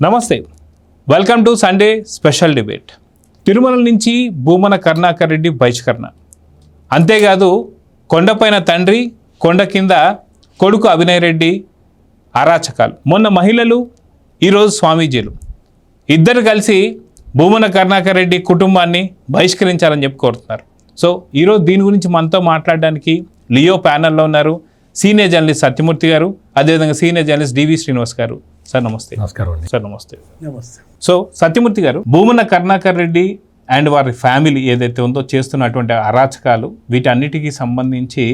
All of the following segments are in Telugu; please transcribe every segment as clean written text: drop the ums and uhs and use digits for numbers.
నమస్తే, welcome to Sunday special debate. Tirumala నుంచి భూమన కరుణాకర్ రెడ్డి బహిష్కరణ, అంతేకాదు కొండపైన తండ్రి, కొండ కింద కొడుకు అభినయ్ రెడ్డి అరాచకాలు. మొన్న మహిళలు, ఈరోజు స్వామీజీలు ఇద్దరు కలిసి భూమన కరుణాకర్ రెడ్డి కుటుంబాన్ని బహిష్కరించాలని చెప్పి కోరుతున్నారు. సో ఈరోజు దీని గురించి మనతో మాట్లాడడానికి లియో ప్యానెల్లో ఉన్నారు సీనియర్ జర్నలిస్ట్ సత్యమూర్తి గారు, అదేవిధంగా సీనియర్ జర్నలిస్ట్ డివి శ్రీనివాస్ గారు. సార్ నమస్తే. నమస్కారం అండి. సార్ నమస్తే. నమస్తే. సో సత్యమూర్తి గారు, భూమన కరుణాకర్ రెడ్డి అండ్ వారి ఫ్యామిలీ ఏదైతే ఉందో చేస్తున్నటువంటి అరాచకాలు, వీటన్నిటికీ సంబంధించి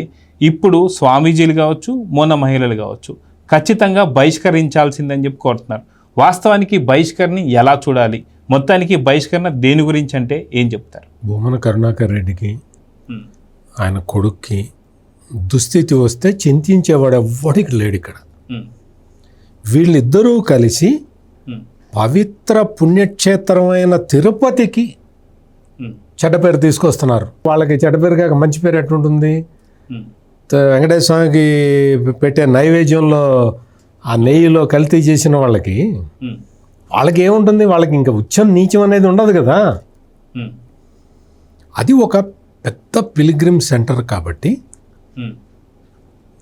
ఇప్పుడు స్వామీజీలు కావచ్చు, మొన్న మహిళలు కావచ్చు, ఖచ్చితంగా బహిష్కరించాల్సిందని చెప్పి కోరుతున్నారు. వాస్తవానికి బహిష్కరణని ఎలా చూడాలి, మొత్తానికి బహిష్కరణ దేని గురించి అంటే ఏం చెప్తారు? భూమన కరుణాకర్ రెడ్డికి ఆయన కొడుక్కి దుస్థితి వస్తే చింతించేవాడు ఎవ్వడికి లేడు ఇక్కడ. వీళ్ళిద్దరూ కలిసి పవిత్ర పుణ్యక్షేత్రమైన తిరుపతికి చెడ్డ పేరు తీసుకొస్తున్నారు. వాళ్ళకి చెడ్డ పేరు కాక మంచి పేరు ఎట్లుంటుంది? వెంకటేశ్వర స్వామికి పెట్టే నైవేద్యంలో ఆ నెయ్యిలో కల్తీ చేసిన వాళ్ళకి ఏముంటుంది? వాళ్ళకి ఇంకా ఉచ్చం నీచం అనేది ఉండదు కదా. అది ఒక పెద్ద పిలిగ్రిమ్ సెంటర్ కాబట్టి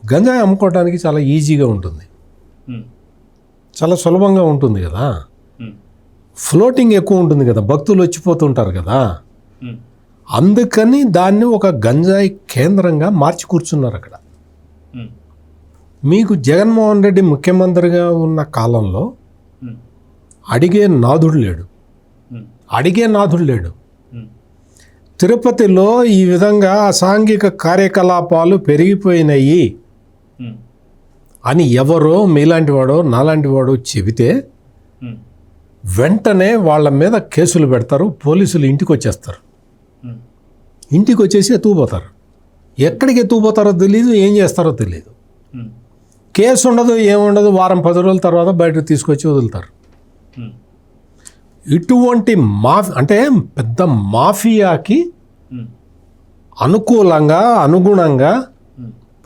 గంజాయి అమ్ముకోవడానికి చాలా ఈజీగా ఉంటుంది, చాలా సులభంగా ఉంటుంది కదా. ఫ్లోటింగ్ ఎక్కువ ఉంటుంది కదా, భక్తులు వచ్చిపోతుంటారు కదా. అందుకని దాన్ని ఒక గంజాయి కేంద్రంగా మార్చి కూర్చున్నారు అక్కడ. మీకు జగన్మోహన్ రెడ్డి ముఖ్యమంత్రిగా ఉన్న కాలంలో అడిగే నాథుడు లేడు. తిరుపతిలో ఈ విధంగా అసాంఘిక కార్యకలాపాలు పెరిగిపోయినాయి అని ఎవరో మీలాంటి వాడో నాలాంటి వాడో చెబితే వెంటనే వాళ్ళ మీద కేసులు పెడతారు. పోలీసులు ఇంటికి వచ్చేస్తారు, ఇంటికి వచ్చేసి ఎత్తుకుపోతారు. ఎక్కడికి ఎత్తుకుపోతారో తెలియదు, ఏం చేస్తారో తెలియదు. కేసు ఉండదు, ఏముండదు. వారం 10 రోజుల తర్వాత బయటకు తీసుకొచ్చి వదులుతారు. ఇటువంటి అంటే పెద్ద మాఫియాకి అనుగుణంగా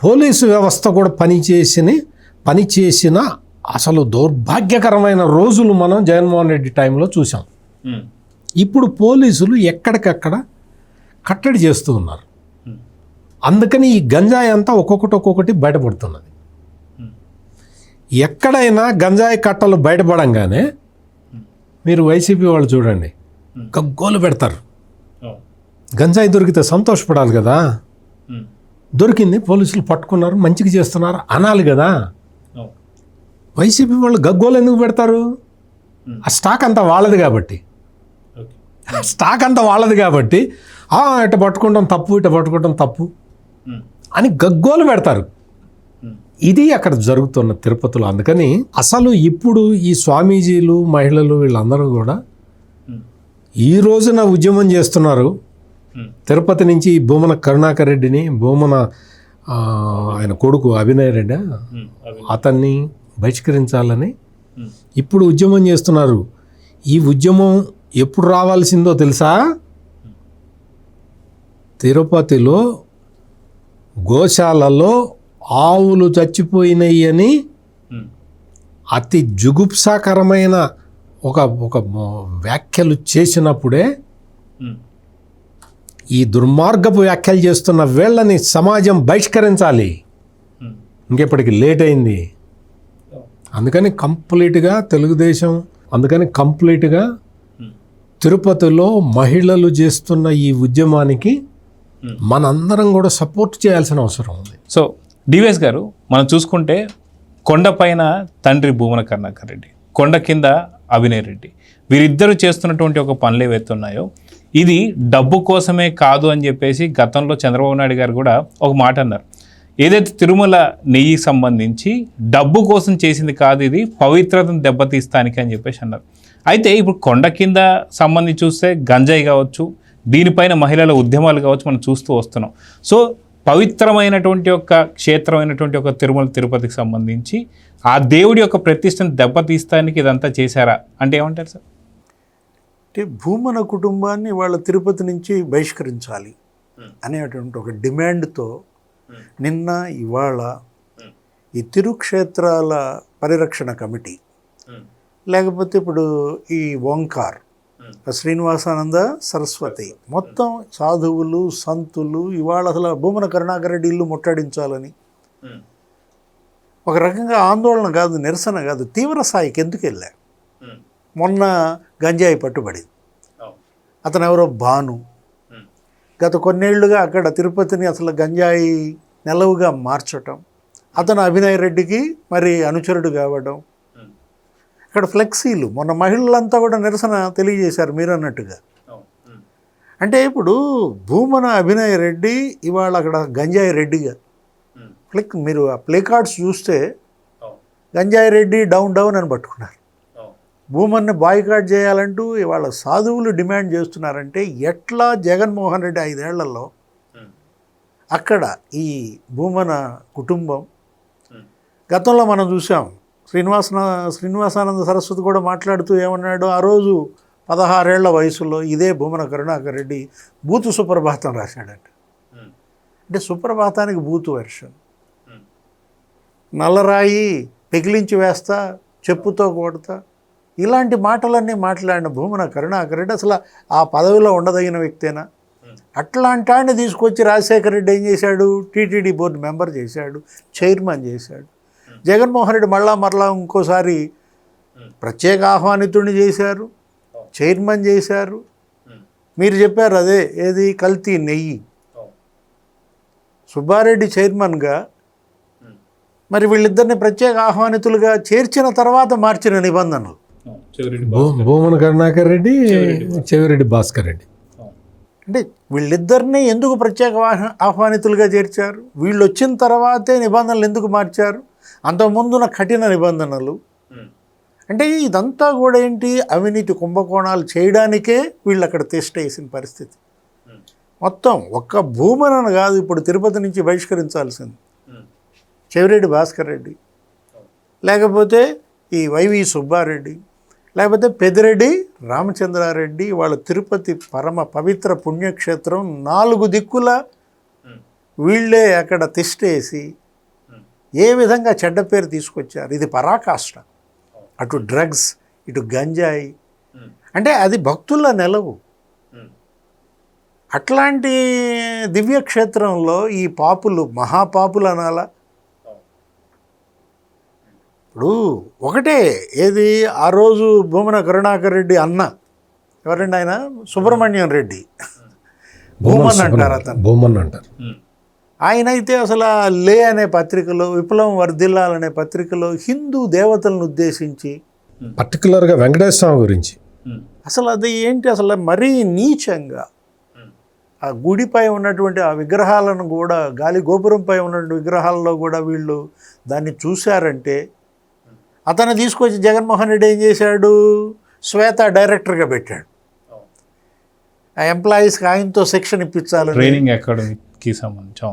పోలీసు వ్యవస్థ కూడా పనిచేసిన అసలు దౌర్భాగ్యకరమైన రోజులు మనం జగన్మోహన్ రెడ్డి టైంలో చూసాం. ఇప్పుడు పోలీసులు ఎక్కడికక్కడ కట్టడి చేస్తూ ఉన్నారు. అందుకని ఈ గంజాయి అంతా ఒక్కొక్కటి బయటపడుతున్నది. ఎక్కడైనా గంజాయి కట్టలు బయటపడంగానే మీరు వైసీపీ వాళ్ళు చూడండి, గగ్గోలు పెడతారు. గంజాయి దొరికితే సంతోషపడాలి కదా. దొరికింది, పోలీసులు పట్టుకున్నారు, మంచిగా చేస్తున్నారు అనాలి కదా. వైసీపీ వాళ్ళు గగ్గోలు ఎందుకు పెడతారు? ఆ స్టాక్ అంతా వాళ్ళది కాబట్టి, ఇట పట్టుకుంటాం తప్పు అని గగ్గోలు పెడతారు. ఇది అక్కడ జరుగుతున్న తిరుపతిలో. అందుకని అసలు ఇప్పుడు ఈ స్వామీజీలు, మహిళలు వీళ్ళందరూ కూడా ఈ రోజున ఉద్యమం చేస్తున్నారు. తిరుపతి నుంచి భూమన కరుణాకర్ రెడ్డిని, ఆయన కొడుకు అభినయ్ రెడ్డి అతన్ని బహిష్కరించాలని ఇప్పుడు ఉద్యమం చేస్తున్నారు. ఈ ఉద్యమం ఎప్పుడు రావాల్సిందో తెలుసా? తిరుపతిలో గోశాలలో ఆవులు చచ్చిపోయినాయి అని అతి జుగుప్సాకరమైన ఒక వ్యాఖ్యలు చేసినప్పుడే ఈ దుర్మార్గపు వ్యాఖ్యలు చేస్తున్న వీళ్ళని సమాజం బహిష్కరించాలి. ఇంకెప్పటికి లేట్ అయింది. అందుకని కంప్లీట్గా తిరుపతిలో మహిళలు చేస్తున్న ఈ ఉద్యమానికి మనందరం కూడా సపోర్ట్ చేయాల్సిన అవసరం ఉంది. సో డివిఎస్ గారు, మనం చూసుకుంటే కొండపైన తండ్రి భూమన కరుణాకర్ రెడ్డి, కొండ కింద అభినయ్ రెడ్డి, వీరిద్దరూ చేస్తున్నటువంటి ఒక పనులు ఏవైతే ఉన్నాయో ఇది డబ్బు కోసమే కాదు అని చెప్పేసి గతంలో చంద్రబాబు నాయుడు గారు కూడా ఒక మాట అన్నారు. ఏదైతే తిరుమల నెయ్యి సంబంధించి డబ్బు కోసం చేసింది కాదు, ఇది పవిత్రతను దెబ్బతీస్తానికి అని చెప్పేసి అన్నారు. అయితే ఇప్పుడు కొండ కింద సంబంధించి చూస్తే గంజాయి కావచ్చు, దీనిపైన మహిళల ఉద్యమాలు కావచ్చు మనం చూస్తూ వస్తున్నాం. సో పవిత్రమైనటువంటి ఒక క్షేత్రమైనటువంటి ఒక తిరుపతికి సంబంధించి ఆ దేవుడి యొక్క ప్రతిష్టను దెబ్బతీస్తానికి ఇదంతా చేశారా అంటే ఏమంటారు సార్? అంటే భూమన కుటుంబాన్ని వాళ్ళ తిరుపతి నుంచి బహిష్కరించాలి అనేటువంటి ఒక డిమాండ్తో నిన్న ఇవాళ ఈ తిరుక్షేత్రాల పరిరక్షణ కమిటీ లేకపోతే ఇప్పుడు ఈ ఓంకార్, శ్రీనివాసానంద సరస్వతి, మొత్తం సాధువులు సంతులు ఇవాళ అసలు భూమన కరుణాకర్ రెడ్డి ఇల్లు ముట్టడించాలని ఒక రకంగా ఆందోళన కాదు, నిరసన కాదు, తీవ్ర స్థాయికి ఎందుకు వెళ్ళా. మొన్న గంజాయి పట్టుబడింది. అతను ఎవరో భాను, గత కొన్నేళ్లుగా అక్కడ తిరుపతిని అసలు గంజాయి నెలవుగా మార్చటం, అతను అభినయ్ రెడ్డికి మరి అనుచరుడు కావడం, ఇక్కడ ఫ్లెక్సీలు, మొన్న మహిళలంతా కూడా నిరసన తెలియజేశారు మీరు అన్నట్టుగా. అంటే ఇప్పుడు భూమన అభినయ్ రెడ్డి ఇవాళ అక్కడ గంజాయి రెడ్డిగా మీరు ఆ ప్లే కార్డ్స్ చూస్తే గంజాయి రెడ్డి డౌన్ డౌన్ అని పట్టుకున్నారు. భూమన్ని బాయ్కాట్ చేయాలంటూ ఇవాళ సాధువులు డిమాండ్ చేస్తున్నారంటే ఎట్లా జగన్మోహన్ రెడ్డి 5 ఏళ్లలో అక్కడ ఈ భూమన కుటుంబం, గతంలో మనం చూసాం శ్రీనివాసానంద సరస్వతి కూడా మాట్లాడుతూ ఏమన్నాడు, ఆ రోజు 16 ఏళ్ల వయసులో ఇదే భూమన కరుణాకర్ రెడ్డి బూతు సుప్రభాతం రాశాడంట. అంటే సుప్రభాతానికి బూతు వెర్షన్, నల్లరాయి పెకిలించి వేస్తా, చెప్పుతో కొడతా, ఇలాంటి మాటలన్నీ మాట్లాడిన భూమన కరుణాకర్ రెడ్డి అసలు ఆ పదవిలో ఉండదగిన వ్యక్తేనా? అట్లాంటి ఆయన తీసుకొచ్చి రాజశేఖర రెడ్డి ఏం చేశాడు, టీటీడీ బోర్డు మెంబర్ చేశాడు, చైర్మన్ చేశాడు. జగన్మోహన్ రెడ్డి మరలా ఇంకోసారి ప్రత్యేక ఆహ్వానితుడిని చేశారు, చైర్మన్ చేశారు. మీరు చెప్పారు అదే ఏది కల్తీ నెయ్యి, సుబ్బారెడ్డి చైర్మన్గా, మరి వీళ్ళిద్దరిని ప్రత్యేక ఆహ్వానితులుగా చేర్చిన తర్వాత మార్చిన నిబంధనలు. భూమన కరుణాకర్ రెడ్డి, చెవిరెడ్డి భాస్కర్ రెడ్డి. అంటే వీళ్ళిద్దరిని ఎందుకు ప్రత్యేక ఆహ్వానితులుగా చేర్చారు? వీళ్ళు వచ్చిన తర్వాతే నిబంధనలు ఎందుకు మార్చారు? అంతకుముందున్న కఠిన నిబంధనలు. అంటే ఇదంతా కూడా ఏంటి, అవినీతి కుంభకోణాలు చేయడానికే వీళ్ళు అక్కడ తిష్టేసిన పరిస్థితి. మొత్తం ఒక్క భూమనను కాదు, ఇప్పుడు తిరుపతి నుంచి బహిష్కరించాల్సింది చెవిరెడ్డి భాస్కర్ రెడ్డి, లేకపోతే ఈ వైవి సుబ్బారెడ్డి, లేకపోతే పెద్దిరెడ్డి రామచంద్రారెడ్డి. వాళ్ళ తిరుపతి పరమ పవిత్ర పుణ్యక్షేత్రం 4 దిక్కుల వీళ్ళే అక్కడ తిష్టేసి ఏ విధంగా చెడ్డ పేరు తీసుకొచ్చారు. ఇది పరాకాష్ట. అటు డ్రగ్స్, ఇటు గంజాయి, అంటే అది భక్తుల నెలవు. అట్లాంటి దివ్యక్షేత్రంలో ఈ పాపులు, మహాపాపులు అనాలా? ఇప్పుడు ఒకటే ఏది, ఆ రోజు భూమన కరుణాకర్ రెడ్డి అన్న ఎవరండి ఆయన, సుబ్రహ్మణ్యం రెడ్డి, భూమన్ అంటారు అతను, భూమన్ అంటారు. ఆయన అయితే అసలు లే అనే పత్రికలో, విప్లవం వర్ధిల్లాలనే పత్రికలో హిందూ దేవతలను ఉద్దేశించి, పర్టికులర్గా వెంకటేశ్వర స్వామి గురించి అసలు అది ఏంటి, అసలు మరీ నీచంగా ఆ గుడిపై ఉన్నటువంటి ఆ విగ్రహాలను కూడా, గాలి గోపురంపై ఉన్నటువంటి విగ్రహాలలో కూడా వీళ్ళు దాన్ని చూశారంటే, అతను తీసుకొచ్చి జగన్మోహన్ రెడ్డి ఏం చేశాడు, శ్వేత డైరెక్టర్గా పెట్టాడు. ఆ ఎంప్లాయీస్కి ఆయనతో శిక్షణ ఇప్పించాలని, ట్రైనింగ్ అకాడమీకి సంబంధించి.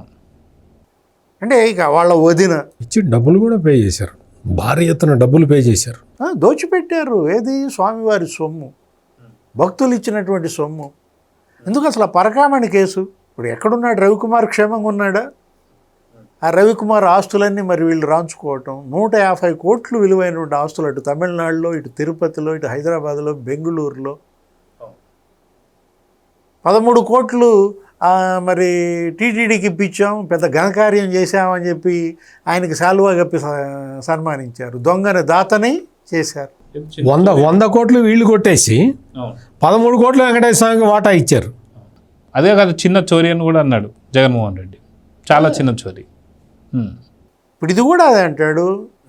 అంటే ఇక వాళ్ళ వదిన ఇచ్చి డబ్బులు కూడా పే చేశారు, భారీ ఎత్తున డబ్బులు పే చేశారు, దోచిపెట్టారు. ఏది, స్వామివారి సొమ్ము, భక్తులు ఇచ్చినటువంటి సొమ్ము. ఎందుకు అసలు ఆ పరకామణి కేసు, ఇప్పుడు ఎక్కడున్నాడు రవికుమార్, క్షేమంగా ఉన్నాడా? ఆ రవికుమార్ ఆస్తులన్నీ మరి వీళ్ళు రాంచుకోవటం, 150 కోట్లు విలువైనటువంటి ఆస్తులు అటు తమిళనాడులో, ఇటు తిరుపతిలో, ఇటు హైదరాబాద్లో, బెంగళూరులో 13 కోట్లు మరి టీటీడీకి ఇప్పించాం, పెద్ద ఘనకార్యం చేశామని చెప్పి ఆయనకి శాలువా కప్పి సన్మానించారు. దొంగని దాతని చేశారు. 100 కోట్లు వీళ్ళు కొట్టేసి 13 కోట్లు వెంకటేశ్వర స్వామికి వాటా ఇచ్చారు. అదే కాదు, చిన్న చోరీ అని కూడా అన్నాడు జగన్మోహన్ రెడ్డి, చాలా చిన్న చోరీ. ఇప్పుడు ఇది కూడా అదే అంటాడు,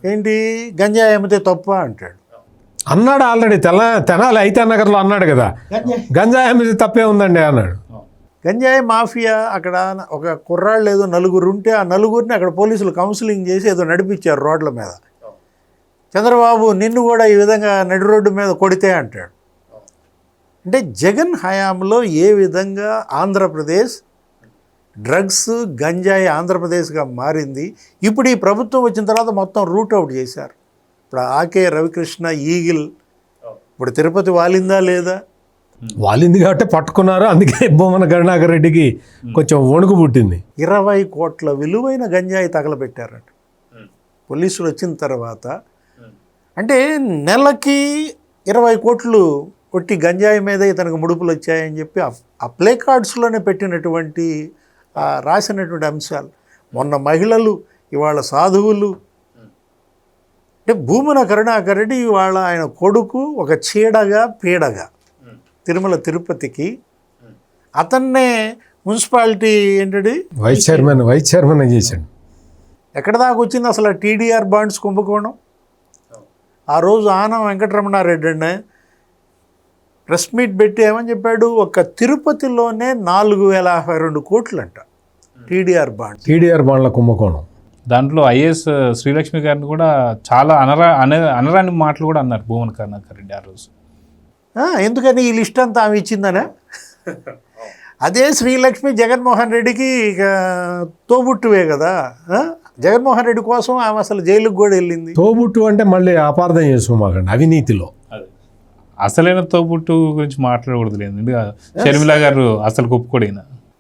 ఏంటి గంజాయి అమ్మితే తప్ప అంటాడు. అన్నాడు ఆల్రెడీ, తెనాలి అయితే నగర్లో అన్నాడు కదా, గంజాయి అమ్మితే తప్పే ఉందండి అన్నాడు. గంజాయి మాఫియా అక్కడ ఒక కుర్రాళ్ళు ఏదో 4 ఉంటే ఆ 4 అక్కడ పోలీసులు కౌన్సిలింగ్ చేసి ఏదో నడిపించారు రోడ్ల మీద. చంద్రబాబు నిన్ను కూడా ఈ విధంగా నడి రోడ్డు మీద కొడితే అంటాడు. అంటే జగన్ హయాంలో ఏ విధంగా ఆంధ్రప్రదేశ్ డ్రగ్స్, గంజాయి ఆంధ్రప్రదేశ్గా మారింది. ఇప్పుడు ఈ ప్రభుత్వం వచ్చిన తర్వాత మొత్తం రూట్ అవుట్ చేశారు. ఇప్పుడు ఆకే రవికృష్ణ, ఈగిల్, ఇప్పుడు తిరుపతి వాలిందా లేదా? వాలింది కాబట్టి పట్టుకున్నారు. అందుకే భూమన కరుణాకర్ రెడ్డికి కొంచెం వణుకు పుట్టింది. 20 కోట్ల విలువైన గంజాయి తగలబెట్టారట. పోలీసులు వచ్చిన తర్వాత అంటే నెలకి 20 కోట్లు కొట్టి గంజాయి మీద ఇతనికి ముడుపులు వచ్చాయని చెప్పి ఆ ప్లే కార్డ్స్లోనే పెట్టినటువంటి రాసినటువంటి అంశాలు. మొన్న మహిళలు, ఇవాళ సాధువులు. అంటే భూమన కరుణాకర్ రెడ్డి ఇవాళ ఆయన కొడుకు ఒక చీడగా పీడగా తిరుమల తిరుపతికి, అతన్నే మున్సిపాలిటీ ఏంటండి వైస్ చైర్మన్ చేశాడు. ఎక్కడ దాకా వచ్చింది అసలు టీడీఆర్ బాండ్స్ కుంభకోణం? ఆ రోజు ఆనం వెంకటరమణారెడ్డి అండి ప్రెస్ మీట్ పెట్టి ఏమని చెప్పాడు, ఒక తిరుపతిలోనే 4052 కోట్లు అంట టీడీఆర్ బాండ్ల కుంభకోణం. దాంట్లో ఐఏఎస్ శ్రీలక్ష్మి గారిని కూడా చాలా అనరాని మాటలు కూడా అన్నారు భూమన కరుణాకర్ రెడ్డి ఆ రోజు. ఎందుకని ఈ లిస్ట్ అంతా ఆమె ఇచ్చిందనే? అదే శ్రీలక్ష్మి జగన్మోహన్ రెడ్డికి ఇక తోబుట్టువే కదా. జగన్మోహన్ రెడ్డి కోసం ఆమె అసలు జైలుకు కూడా వెళ్ళింది. తోబుట్టు అంటే మళ్ళీ అపార్థం చేసుకోమాకండి, అవినీతిలో. అసలైన తోబుట్టు గురించి మాట్లాడకూడదు లేదు, షర్మిల గారు అసలు ఒప్పుకోడిన.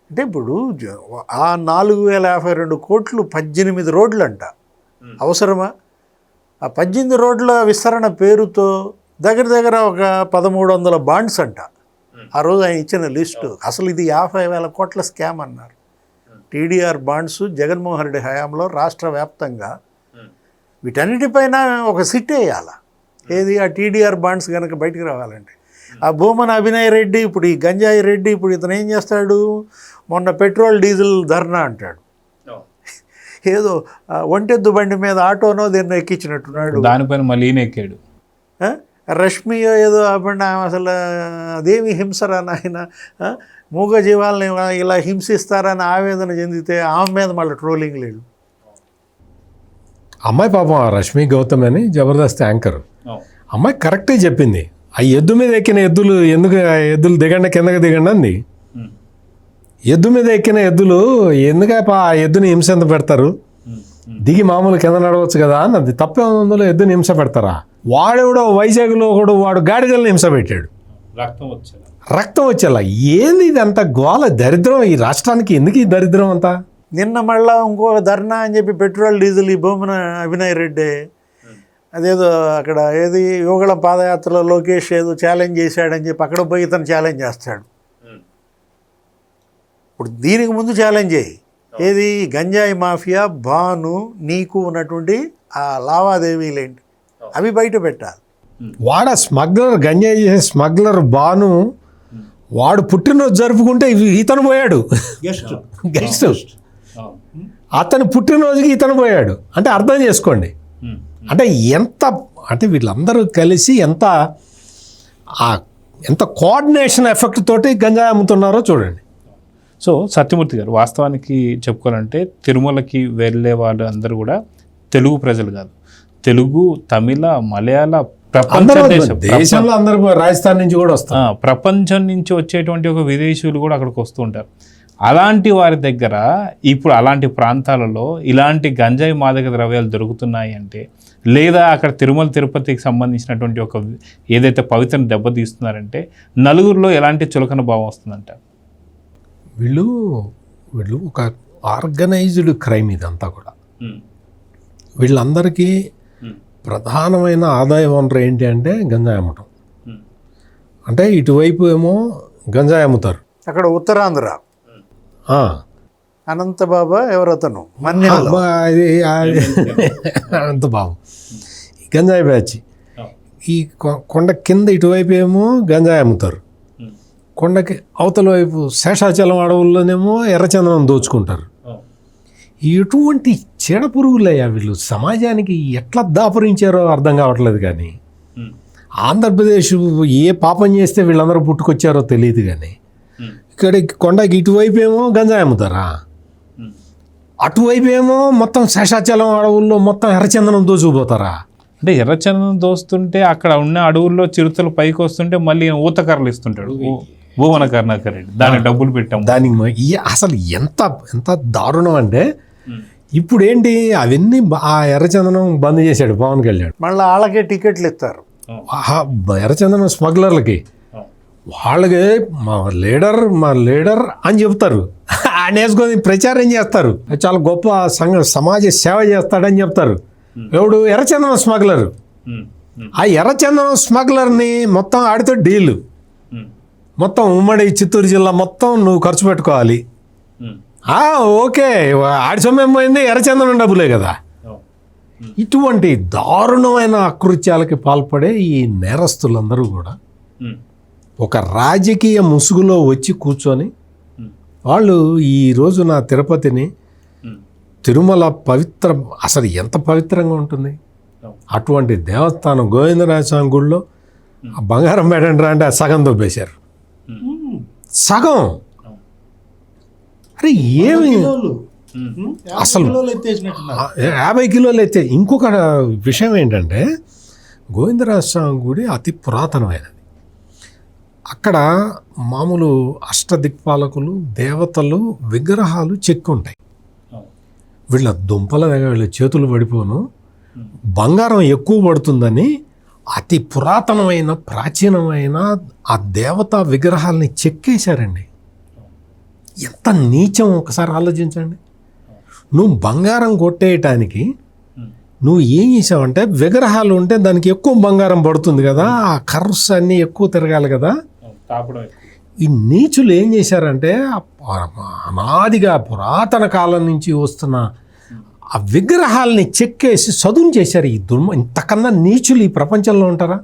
అంటే ఇప్పుడు ఆ 4052 కోట్లు 18 రోడ్లు అంట. అవసరమా? ఆ 18 రోడ్ల విస్తరణ పేరుతో దగ్గర ఒక 1300 బాండ్స్ అంట. ఆ రోజు ఆయన ఇచ్చిన లిస్టు. అసలు ఇది 50,000 కోట్ల స్కామ్ అన్నారు. టీడీఆర్ బాండ్స్ జగన్మోహన్ రెడ్డి హయాంలో రాష్ట్ర వ్యాప్తంగా. వీటన్నిటిపైన ఒక సిట్ వేయాలి. ఏది? ఆ టీడీఆర్ బాండ్స్ కనుక బయటికి రావాలంటే. ఆ భూమన అభినయ్ రెడ్డి, ఇప్పుడు ఈ గంజాయి రెడ్డి, ఇప్పుడు ఇతను ఏం చేస్తాడు, మొన్న పెట్రోల్ డీజిల్ ధర్నా అంటాడు. ఏదో ఒంటెద్దు బండి మీద ఆటోనో దీన్ని ఎక్కించినట్టున్నాడు. దానిపైన మళ్ళీ ఈయన ఎక్కాడు. రష్మి ఏదో అప్పుడు అసలు అదేమి హింసరా నాయన, మూగ జీవాలని ఇలా హింసిస్తారని ఆవేదన చెందితే ఆమె మీద మళ్ళీ ట్రోలింగ్ లేదు. అమ్మాయి పాపం రష్మి గౌతమ్ అని జబర్దస్త్ యాంకర్ అమ్మాయి కరెక్టే చెప్పింది. ఆ ఎద్దు మీద ఎక్కిన ఎద్దులు ఎందుకు, ఎద్దులు దిగండి కిందకి దిగండి అంది. ఎద్దు మీద ఎక్కిన ఎద్దులు ఎందుకు ఆ ఎద్దుని హింస ఎంత పెడతారు, దిగి మామూలు కింద నడవచ్చు కదా అన్నది. తప్పే ఉందో ఎద్దుని హింస పెడతారా? వాడెవడో వైజాగ్లో ఒకడు వాడు గాడిదలను హింస పెట్టాడు, రక్తం వచ్చేలా. ఏంది ఇది అంత గోల దరిద్రం ఈ రాష్ట్రానికి? ఎందుకు ఈ దరిద్రం అంతా? నిన్న మళ్ళా ఇంకో ధర్నా అని చెప్పి పెట్రోల్ డీజిల్ ఈ భూమన అభినయ్ రెడ్డి అదేదో అక్కడ ఏది యువగళం పాదయాత్రలో లోకేష్ ఏదో ఛాలెంజ్ చేశాడని చెప్పి అక్కడ పోయి ఇతను ఛాలెంజ్ చేస్తాడు. ఇప్పుడు దీనికి ముందు ఛాలెంజ్ అయ్యి ఏది గంజాయి మాఫియా భాను నీకు ఉన్నటువంటి ఆ లావాదేవీలేంటి అవి బయట పెట్టాలి. వాడ స్మగ్లర్, గంజాయి చేసే స్మగ్లర్ భాను వాడు పుట్టినరోజు జరుపుకుంటే ఇతను పోయాడు గెస్ట్. అతను పుట్టినరోజుకి ఇతను పోయాడు అంటే అర్థం చేసుకోండి. అంటే ఎంత అంటే వీళ్ళందరూ కలిసి ఎంత కోఆర్డినేషన్ ఎఫెక్ట్ తోటి గంజాయి అమ్ముతున్నారో చూడండి. సో సత్యమూర్తి గారు, వాస్తవానికి చెప్పుకోవాలంటే తిరుమలకి వెళ్ళే వాళ్ళు అందరూ కూడా తెలుగు ప్రజలు కాదు, తెలుగు, తమిళ, మలయాళ, దేశంలో అందరూ రాజస్థాన్ నుంచి కూడా వస్తారు, ప్రపంచం నుంచి వచ్చేటువంటి ఒక విదేశీయులు కూడా అక్కడికి వస్తూ ఉంటారు. అలాంటి వారి దగ్గర ఇప్పుడు అలాంటి ప్రాంతాలలో ఇలాంటి గంజాయి మాదక ద్రవ్యాలు దొరుకుతున్నాయి అంటే, లేదా అక్కడ తిరుమల తిరుపతికి సంబంధించినటువంటి ఒక ఏదైతే పవిత్రను దెబ్బతీస్తున్నారంటే నలుగురిలో ఎలాంటి చులకన భావం వస్తుందంట. వీళ్ళు ఒక ఆర్గనైజ్డ్ క్రైమ్ ఇదంతా కూడా. వీళ్ళందరికీ ప్రధానమైన ఆదాయ వనరు ఏంటి అంటే గంజాయి అమ్మటం. అంటే ఇటువైపు ఏమో గంజాయి అమ్ముతారు, అక్కడ ఉత్తరాంధ్ర అనంతబాబా ఎవరతను అనంతబాబు గంజాయి బ్యాచ్. ఈ కొండ కింద ఇటువైపు ఏమో గంజాయి అమ్ముతారు, కొండకి అవతల వైపు శేషాచలం అడవుల్లోనేమో ఎర్రచందనం దోచుకుంటారు. ఎటువంటి చీడ పురుగులయ్యా వీళ్ళు, సమాజానికి ఎట్లా దాపురించారో అర్థం కావట్లేదు. కానీ ఆంధ్రప్రదేశ్ ఏ పాపం చేస్తే వీళ్ళందరూ పుట్టుకొచ్చారో తెలియదు. కానీ ఇక్కడ కొండకి ఇటువైపు ఏమో గంజాయి అమ్ముతారా, అటువైపు ఏమో మొత్తం శేషాచలం అడవుల్లో మొత్తం ఎర్రచందనం దోచుకుపోతారా. అంటే ఎర్రచందనం దోస్తుంటే అక్కడ ఉన్న అడవుల్లో చిరుతలు పైకి వస్తుంటే మళ్ళీ ఊతకర్రలు ఇస్తుంటాడు భూమన కరుణాకర్ రెడ్డి, దానికి డబ్బులు పెట్టాము. దానికి అసలు ఎంత దారుణం అంటే ఇప్పుడు ఏంటి అవన్నీ ఆ ఎర్రచందనం బంద్ చేశాడు పవన్ కళ్యాణ్. మళ్ళీ వాళ్ళకే టికెట్లు ఇస్తారు ఎర్రచందనం స్మగ్లర్లకి. వాళ్ళకి మా లీడర్ అని చెప్తారు, ఆయన వేసుకొని ప్రచారం చేస్తారు, చాలా గొప్ప సమాజ సేవ చేస్తాడని చెప్తారు. ఎవడు? ఎర్రచందనం స్మగ్లర్. ఆ ఎర్రచందనం స్మగ్లర్ని మొత్తం ఆడితో డీలు, మొత్తం ఉమ్మడి చిత్తూరు జిల్లా మొత్తం నువ్వు ఖర్చు పెట్టుకోవాలి. ఓకే, ఆడి సొమ్మేం పోయింది, ఎర్రచందనం డబ్బులే కదా. ఇటువంటి దారుణమైన అకృత్యాలకి పాల్పడే ఈ నేరస్తులందరూ కూడా ఒక రాజకీయ ముసుగులో వచ్చి కూర్చొని వాళ్ళు ఈ రోజున తిరుపతిని, తిరుమల పవిత్ర, అసలు ఎంత పవిత్రంగా ఉంటుంది అటువంటి దేవస్థానం, గోవిందరాజ స్వామి గుడిలో ఆ బంగారం పెట్టండి అంటే సగం దొబ్బేశారు. సగం. అరే ఏమి అసలు 50 కిలోలు అయితే. ఇంకొక విషయం ఏంటంటే గోవిందరాజ స్వామి గుడి అతి పురాతనమైనది. అక్కడ మామూలు అష్టదిక్పాలకులు, దేవతలు విగ్రహాలు చెక్కి ఉంటాయి. వీళ్ళ దుంపల దగ్గర వీళ్ళ చేతులు పడిపోను, బంగారం ఎక్కువ పడుతుందని అతి పురాతనమైన ప్రాచీనమైన ఆ దేవతా విగ్రహాలని చెక్కేశారండి. ఎంత నీచం ఒకసారి ఆలోచించండి. నువ్వు బంగారం కొట్టేయటానికి నువ్వు ఏం చేసావంటే, విగ్రహాలు ఉంటే దానికి ఎక్కువ బంగారం పడుతుంది కదా, ఆ కర్వ్స్ అన్నీ ఎక్కువ తిరగాలి కదా. ఈ నీచులు ఏం చేశారంటే అనాదిగా పురాతన కాలం నుంచి వస్తున్న ఆ విగ్రహాలని చెక్కేసి చదును చేశారు. ఈ ఇంతకన్నా నీచులు ఈ ప్రపంచంలో ఉంటారా?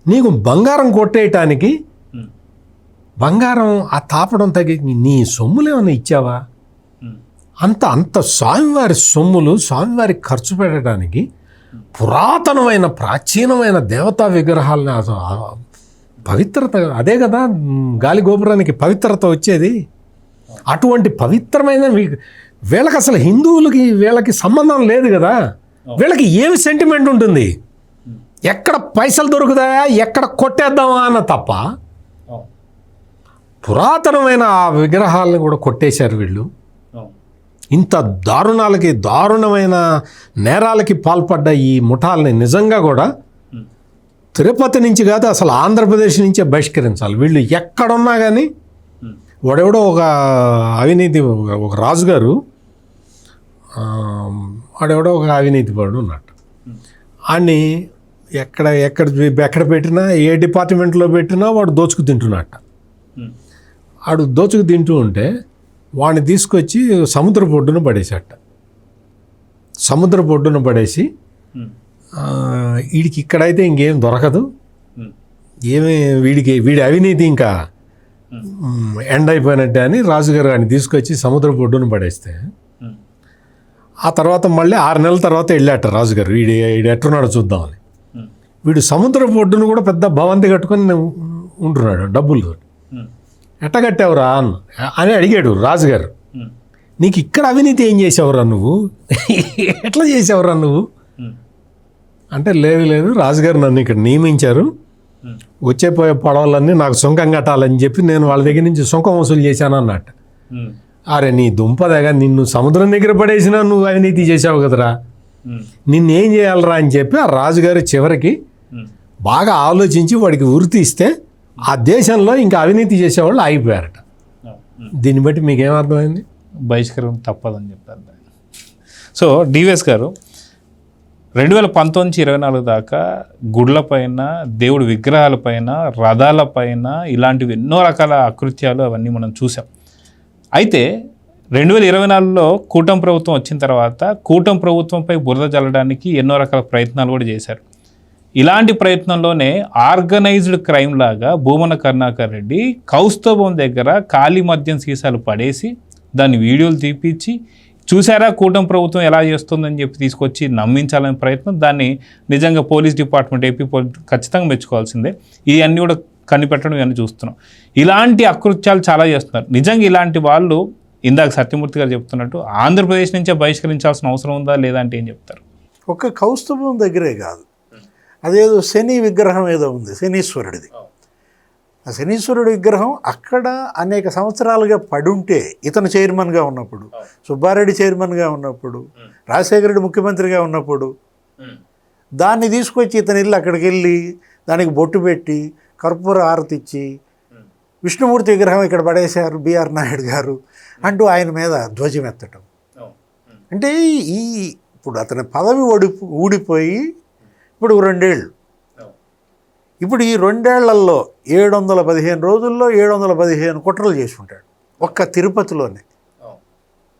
నీకు బంగారం కొట్టేయటానికి బంగారం ఆ తాపడం తగ్గి నీ సొమ్ములేమన్నా ఇచ్చావా? అంత స్వామివారి సొమ్ములు స్వామివారికి ఖర్చు పెట్టడానికి పురాతనమైన ప్రాచీనమైన దేవతా విగ్రహాలని, పవిత్రత అదే కదా గాలి గోపురానికి పవిత్రత వచ్చేది. అటువంటి పవిత్రమైన వీళ్ళకి అసలు హిందువులకి వీళ్ళకి సంబంధం లేదు కదా. వీళ్ళకి ఏమి సెంటిమెంట్ ఉంటుంది? ఎక్కడ పైసలు దొరుకుతాయా, ఎక్కడ కొట్టేద్దామా అన్న తప్ప పురాతనమైన ఆ విగ్రహాలను కూడా కొట్టేశారు వీళ్ళు. ఇంత దారుణమైన నేరాలకి పాల్పడ్డ ఈ ముఠాలని నిజంగా కూడా తిరుపతి నుంచి కాదు, అసలు ఆంధ్రప్రదేశ్ నుంచే బహిష్కరించాలి. వీళ్ళు ఎక్కడున్నా కానీ వాడెవడో ఒక అవినీతి, ఒక రాజుగారు వాడెవడో ఒక అవినీతి పడు ఉన్నట్టు, వాడిని ఎక్కడ పెట్టినా, ఏ డిపార్ట్మెంట్లో పెట్టినా వాడు దోచుకు తింటున్నట్ట. వాడు దోచుకు తింటూ ఉంటే వాడిని తీసుకొచ్చి సముద్రపు ఒడ్డున పడేసట. సముద్రపు ఒడ్డున పడేసి వీడికి ఇక్కడైతే ఇంకేం దొరకదు, వీడి అవినీతి ఇంకా ఎండ్ అయిపోయినట్టే అని రాజుగారు ఆయన తీసుకొచ్చి సముద్రపు ఒడ్డున పడేస్తే, ఆ తర్వాత మళ్ళీ 6 నెలల తర్వాత వెళ్ళాట రాజుగారు, వీడు ఎట్టున్నాడో చూద్దామని. వీడు సముద్రపు ఒడ్డును కూడా పెద్ద భవంతి కట్టుకొని ఉంటున్నాడు డబ్బులు. ఎట్ట కట్టావురా అని అడిగాడు రాజుగారు. నీకు ఇక్కడ అవినీతి ఏం చేసావురా నువ్వు, ఎట్లా చేసావురా నువ్వు అంటే, లేదు రాజుగారు నన్ను ఇక్కడ నియమించారు, వచ్చేపోయే పడవలన్నీ నాకు సుంకం కట్టాలని చెప్పి నేను వాళ్ళ దగ్గర నుంచి సుంకం వసూలు చేశాను అన్నట్టు. అరే నీ దుంపదగా, నిన్ను సముద్రం దగ్గర పడేసినా నువ్వు అవినీతి చేసావు కదరా, నిన్నేం చేయాలరా అని చెప్పి ఆ రాజుగారు చివరికి బాగా ఆలోచించి వాడికి ఉరి తీస్తే ఆ దేశంలో ఇంకా అవినీతి చేసేవాళ్ళు ఆగిపోయారట. దీన్ని బట్టి మీకేమర్థమైంది? బహిష్కరణ తప్పదని చెప్పారు. సో డివిఎస్ గారు 2019-24 దాకా గుడ్లపైన, దేవుడి విగ్రహాలపైన, రథాలపైన ఇలాంటివి ఎన్నో రకాల అకృత్యాలు అవన్నీ మనం చూసాం. అయితే 2024లో కూటమి ప్రభుత్వం వచ్చిన తర్వాత కూటమి ప్రభుత్వంపై బురద జల్లడానికి ఎన్నో రకాల ప్రయత్నాలు కూడా చేశారు. ఇలాంటి ప్రయత్నంలోనే ఆర్గనైజ్డ్ క్రైమ్ లాగా భూమన కరుణాకర్ రెడ్డి కౌస్తభం దగ్గర ఖాళీ మద్యం సీసాలు పడేసి దాన్ని వీడియోలు తీపిచ్చి, చూసారా కూటమి ప్రభుత్వం ఎలా చేస్తుందని చెప్పి తీసుకొచ్చి నమ్మించాలనే ప్రయత్నం, దాన్ని నిజంగా పోలీస్ డిపార్ట్మెంట్, ఏపీ ఖచ్చితంగా మెచ్చుకోవాల్సిందే. ఇవన్నీ కూడా కనిపెట్టడం ఇవన్నీ చూస్తున్నాం. ఇలాంటి అకృత్యాలు చాలా చేస్తున్నారు. నిజంగా ఇలాంటి వాళ్ళు ఇందాక సత్యమూర్తి గారు చెప్తున్నట్టు ఆంధ్రప్రదేశ్ నుంచే బహిష్కరించాల్సిన అవసరం ఉందా లేదా అంటే ఏం చెప్తారు? ఒక్క కౌస్తభం దగ్గరే కాదు, అదేదో శని విగ్రహం ఏదో ఉంది, శనీశ్వరుడిది. ఆ శనీశ్వరుడి విగ్రహం అక్కడ అనేక సంవత్సరాలుగా పడుంటే, ఇతను చైర్మన్గా ఉన్నప్పుడు, సుబ్బారెడ్డి చైర్మన్గా ఉన్నప్పుడు, రాజశేఖర రెడ్డి ముఖ్యమంత్రిగా ఉన్నప్పుడు, దాన్ని తీసుకొచ్చి ఇతను ఇల్లు అక్కడికి వెళ్ళి దానికి బొట్టు పెట్టి కర్పూర హారతి ఇచ్చి, విష్ణుమూర్తి విగ్రహం ఇక్కడ పడేశారు బిఆర్ నాయుడు గారు అంటూ ఆయన మీద ధ్వజం ఎత్తటం. అంటే ఇప్పుడు అతని పదవి ఊడిపోయి ఇప్పుడు 2 ఏళ్ళు. ఇప్పుడు ఈ 2 ఏళ్లలో 715 రోజుల్లో 715 కుట్రలు చేసి ఉంటాడు ఒక్క తిరుపతిలోనే.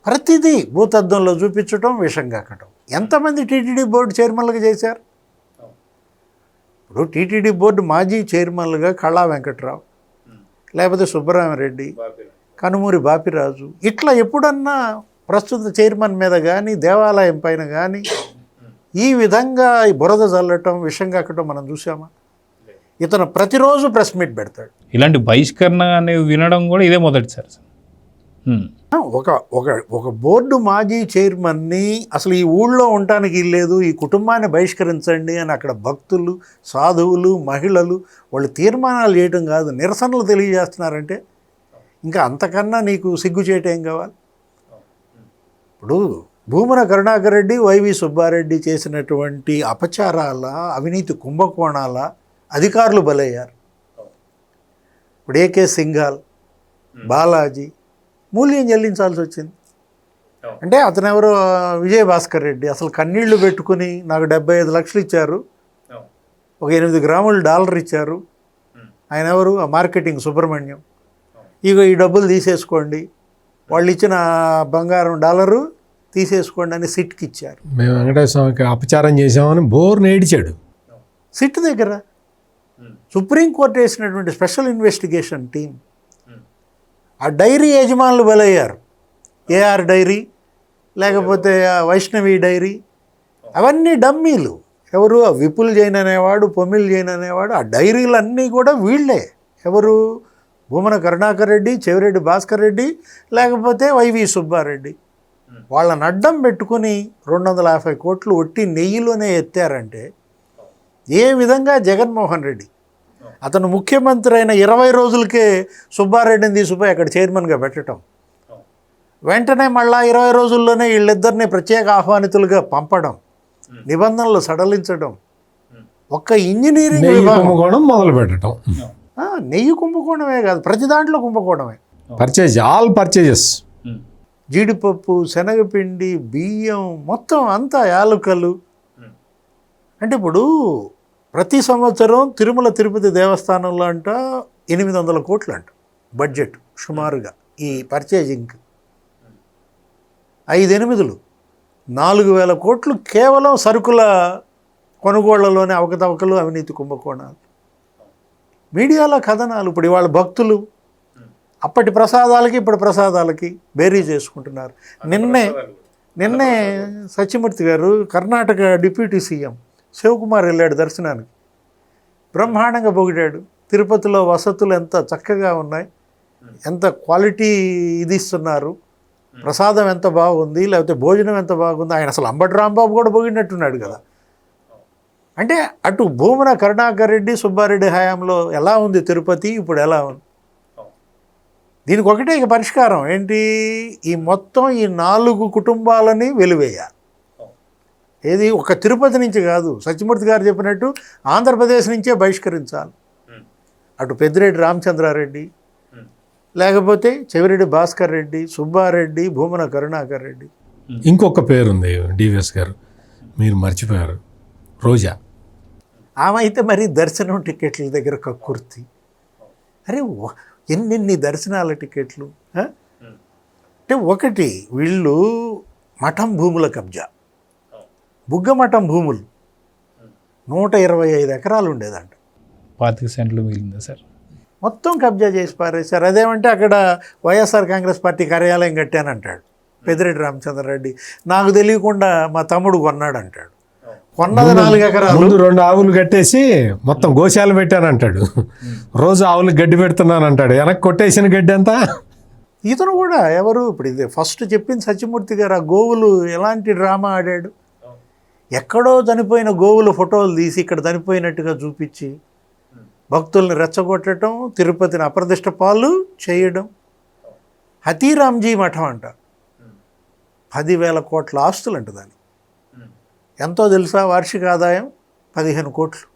ప్రతిదీ భూతద్దంలో చూపించడం, విషం కాకటం. ఎంతమంది టీటీడీ బోర్డు చైర్మన్లుగా చేశారు? ఇప్పుడు టీటీడీ బోర్డు మాజీ చైర్మన్లుగా కళా వెంకట్రావు, లేకపోతే సుబ్బరామరెడ్డి, కనుమూరి బాపిరాజు, ఇట్లా ఎప్పుడన్నా ప్రస్తుత చైర్మన్ మీద కానీ దేవాలయం పైన కానీ ఈ విధంగా ఈ బురద చల్లటం, విషం కాకటం మనం చూసామా? ఇతను ప్రతిరోజు ప్రెస్ మీట్ పెడతాడు. ఇలాంటి బహిష్కరణ అనేవి వినడం కూడా ఇదే మొదటిసారి సార్. ఒక బోర్డు మాజీ చైర్మన్ని అసలు ఈ ఊళ్ళో ఉండటానికి లేదు, ఈ కుటుంబాన్ని బహిష్కరించండి అని అక్కడ భక్తులు, సాధువులు, మహిళలు వాళ్ళు తీర్మానాలు చేయటం కాదు, నిరసనలు తెలియజేస్తున్నారంటే ఇంకా అంతకన్నా నీకు సిగ్గు చేయటం ఏం కావాలి? ఇప్పుడు భూమన కరుణాకర్ రెడ్డి, వైవి సుబ్బారెడ్డి చేసినటువంటి అపచారాల, అవినీతి కుంభకోణాల అధికారులు బలయ్యారు. ఇప్పుడు ఏకే సింఘాల్, బాలాజీ మూల్యం చెల్లించాల్సి వచ్చింది. అంటే అతను ఎవరో విజయభాస్కర్ రెడ్డి అసలు కన్నీళ్లు పెట్టుకుని నాకు 75 లక్షలు ఇచ్చారు, ఒక 8 గ్రాముల డాలర్ ఇచ్చారు. ఆయన ఎవరు? ఆ మార్కెటింగ్ సుబ్రహ్మణ్యం. ఇగో ఈ డబ్బులు తీసేసుకోండి, వాళ్ళు ఇచ్చిన బంగారం డాలరు తీసేసుకోండి అని సిట్కి ఇచ్చారు. మేము వెంకటేశ్వర స్వామికి అపచారం చేసామని బోర్ని ఏడిచాడు సిట్ దగ్గర. సుప్రీంకోర్టు వేసినటువంటి స్పెషల్ ఇన్వెస్టిగేషన్ టీం ఆ డైరీ యజమానులు బలయ్యారు. ఏఆర్ డైరీ, లేకపోతే వైష్ణవి డైరీ, అవన్నీ డమ్మీలు. ఎవరు? విపుల్ జైన్ అనేవాడు, పొమిల్ జైన్ అనేవాడు. ఆ డైరీలన్నీ కూడా వీళ్ళే. ఎవరు? భూమన కరుణాకర్ రెడ్డి, చెవిరెడ్డి భాస్కర్ రెడ్డి, లేకపోతే వైవి సుబ్బారెడ్డి. వాళ్ళని అడ్డం పెట్టుకుని 250 కోట్లు ఒట్టి నెయ్యిలోనే ఎత్తారంటే ఏ విధంగా జగన్మోహన్ రెడ్డి అతను ముఖ్యమంత్రి అయిన 20 రోజులకే సుబ్బారెడ్డిని తీసుకుపోయి అక్కడ చైర్మన్గా పెట్టడం, వెంటనే మళ్ళా 20 రోజుల్లోనే వీళ్ళిద్దరిని ప్రత్యేక ఆహ్వానితులుగా పంపడం, నిబంధనలు సడలించడం, ఒక్క ఇంజనీరింగ్ కుంభకోణం మొదలు పెట్టడం. నెయ్యి కుంభకోణమే కాదు, ప్రతి దాంట్లో కుంభకోణమే. పర్చేజ్, ఆల్ పర్చేజెస్, జీడిపప్పు, శనగపిండి, బియ్యం, మొత్తం అంతా యాలకులు. అంటే ఇప్పుడు ప్రతి సంవత్సరం తిరుమల తిరుపతి దేవస్థానంలో అంట 800 కోట్లు అంట బడ్జెట్ సుమారుగా ఈ పర్చేజింగ్కి. 5/8 4,000 కోట్లు కేవలం సరుకుల కొనుగోళ్లలోనే అవకతవకలు, అవినీతి కుంభకోణాలు. మీడియాలో కథనాలు. ఇప్పుడు ఇవాళ భక్తులు అప్పటి ప్రసాదాలకి ఇప్పుడు ప్రసాదాలకి బేరీ చేసుకుంటున్నారు. నిన్నే సత్యమూర్తి గారు కర్ణాటక డిప్యూటీ సీఎం శివకుమార్ వెళ్ళాడు దర్శనానికి. బ్రహ్మాండంగా పొగిడాడు. తిరుపతిలో వసతులు ఎంత చక్కగా ఉన్నాయి, ఎంత క్వాలిటీ ఇది ఇస్తున్నారు, ప్రసాదం ఎంత బాగుంది, లేకపోతే భోజనం ఎంత బాగుంది. ఆయన అసలు అంబటి రాంబాబు కూడా పొగిడినట్టున్నాడు కదా. అంటే అటు భూమన కరుణాకర్ రెడ్డి, సుబ్బారెడ్డి హయాంలో ఎలా ఉంది తిరుపతి, ఇప్పుడు ఎలా ఉంది? దీనికి ఒకటే ఇక పరిష్కారం ఏంటి? ఈ మొత్తం ఈ 4 కుటుంబాలని వెలివేయాలి. ఏది? ఒక తిరుపతి నుంచి కాదు, సత్యమూర్తి గారు చెప్పినట్టు ఆంధ్రప్రదేశ్ నుంచే బహిష్కరించాలి. అటు పెద్దిరెడ్డి రామచంద్రారెడ్డి, లేకపోతే చెవిరెడ్డి భాస్కర్ రెడ్డి, సుబ్బారెడ్డి, భూమన కరుణాకర్ రెడ్డి. ఇంకొక పేరుంది డివిఎస్ గారు, మీరు మర్చిపోయారు, రోజా. ఆమె అయితే మరి దర్శనం టికెట్ల దగ్గర కక్కుర్తి. అరే ఎన్ని దర్శనాల టికెట్లు. అంటే ఒకటి వీళ్ళు మఠం భూముల కబ్జా, బుగ్గమఠం భూములు 125 ఎకరాలు ఉండేదంట, 25 సెంట్లు మిగిలిందా సార్? మొత్తం కబ్జా చేసి పారేశారు. అదేమంటే అక్కడ వైఎస్ఆర్ కాంగ్రెస్ పార్టీ కార్యాలయం కట్టానంటాడు పెద్దిరెడ్డి రామచంద్రారెడ్డి. నాకు తెలియకుండా మా తమ్ముడు కొన్నాడు అంటాడు. కొన్నది 4 ఎకరాలు, 2 ఆవులు కట్టేసి మొత్తం గోశాల పెట్టానంటాడు. రోజు ఆవులు గడ్డి పెడుతున్నాను అంటాడు. వెనక్కి కొట్టేసిన గడ్డి అంతా. ఇతను కూడా ఎవరు? ఇప్పుడు ఇది ఫస్ట్ చెప్పింది సత్యమూర్తి గారు. ఆ గోవులు ఎలాంటి డ్రామా ఆడాడు. ఎక్కడో చనిపోయిన గోవుల ఫోటోలు తీసి ఇక్కడ చనిపోయినట్టుగా చూపించి భక్తుల్ని రెచ్చగొట్టడం, తిరుపతిని అప్రదిష్ట పాలు చేయడం. హతీరామ్జీ మఠం అంట, 10,000 కోట్ల ఆస్తులు అంట. దాన్ని ఎంతో తెలుసా? వార్షిక ఆదాయం 15 కోట్లు.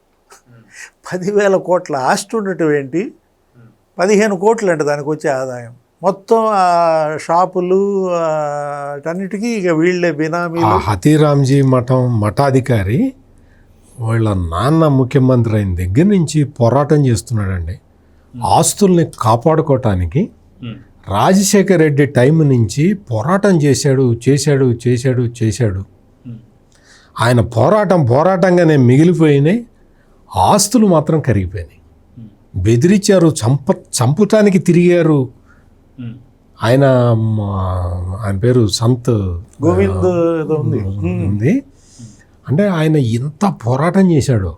10,000 కోట్ల ఆస్తి ఉండటం ఏంటి, 15 కోట్లు అంట దానికి వచ్చే ఆదాయం. మొత్తం ఆ షాపులు అన్నిటికీ ఇక వీళ్ళే బినామీలు. హతీరామ్జీ మఠం మఠాధికారి వాళ్ళ నాన్న ముఖ్యమంత్రి అయిన దగ్గర నుంచి పోరాటం చేస్తున్నాడండి. ఆస్తుల్ని కాపాడుకోవటానికి రాజశేఖర్ రెడ్డి టైం నుంచి పోరాటం చేశాడు. ఆయన పోరాటంగానే మిగిలిపోయినాయి. ఆస్తులు మాత్రం కరిగిపోయినాయి. బెదిరించారు, చంపటానికి తిరిగారు. ఆయన పేరు సంత్ గోవింద్ ఉంది. అంటే ఆయన ఎంత పోరాటం చేశాడో